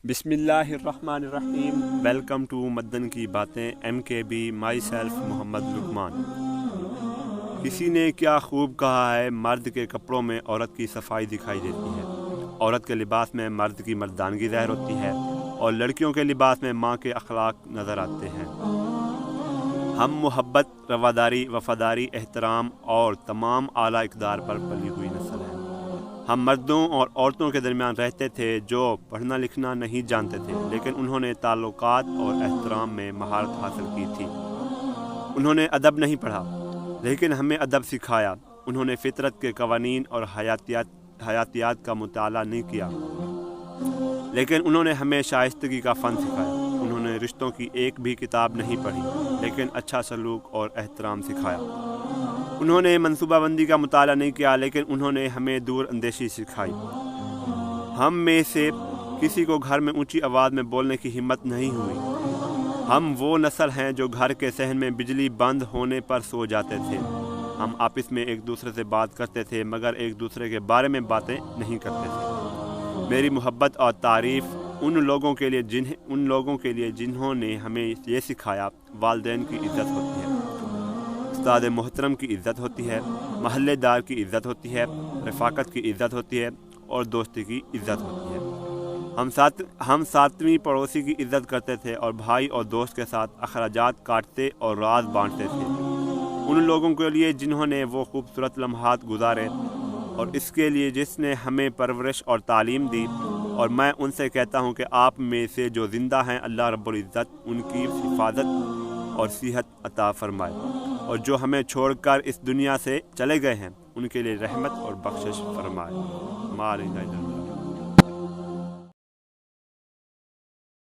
बिस्मिल्लाहिर्रहमानिर्रहीम। Welcome to Madan की बातें MKB। Myself Mohammad Luqman. किसी ने क्या खूब कहा है, मर्द के कपड़ों में औरत की सफाई दिखाई देती है, औरत के लिबास में मर्द की मर्दानगी ज़ाहिर होती है और लड़कियों के लिबास में माँ के अखलाक नज़र आते हैं। हम मोहब्बत, रवादारी, वफादारी, एहतराम और तमाम आला इक़दार पर पली हुई नस्ल हैं। हम मर्दों और औरतों के दरमियान रहते थे जो पढ़ना लिखना नहीं जानते थे, लेकिन उन्होंने ताल्लुकात और एहतराम में महारत हासिल की थी। उन्होंने अदब नहीं पढ़ा, लेकिन हमें अदब सिखाया। उन्होंने फितरत के कवानीन और हयातियात का मुताला नहीं किया, लेकिन उन्होंने हमें शाइस्तगी का फ़न सिखाया। उन्होंने रिश्तों की एक भी किताब नहीं पढ़ी, लेकिन अच्छा सलूक और एहतराम सिखाया। उन्होंने मनसूबाबंदी का मुताला नहीं किया, लेकिन उन्होंने हमें दूर अंदेशी सिखाई। हम में से किसी को घर में ऊंची आवाज़ में बोलने की हिम्मत नहीं हुई। हम वो नस्ल हैं जो घर के सहन में बिजली बंद होने पर सो जाते थे। हम आपस में एक दूसरे से बात करते थे, मगर एक दूसरे के बारे में बातें नहीं करते थे। मेरी मोहब्बत और तारीफ़ उन लोगों के लिए जिन्होंने हमें ये सिखाया। वालिदैन की इज़्ज़त होती है, उस्ताद मोहतरम की इज़्ज़त होती है, महल्लेदार की इज़्ज़त होती है, रफ़ाकत की इज़्ज़त होती है और दोस्ती की इज़्ज़त होती है। हम सातवीं पड़ोसी की इज़्ज़त करते थे और भाई और दोस्त के साथ अखराजात काटते और राज बांटते थे। उन लोगों के लिए जिन्होंने वो खूबसूरत लम्हात गुजारे और इसके लिए जिसने हमें परवरिश और तालीम दी। और मैं उनसे कहता हूँ कि आप में से जो ज़िंदा हैं, अल्लाह रब्बुल इज़्ज़त उनकी हिफाजत और सेहत अता फरमाए, और जो हमें छोड़कर इस दुनिया से चले गए हैं, उनके लिए रहमत और बख्शिश फरमाए।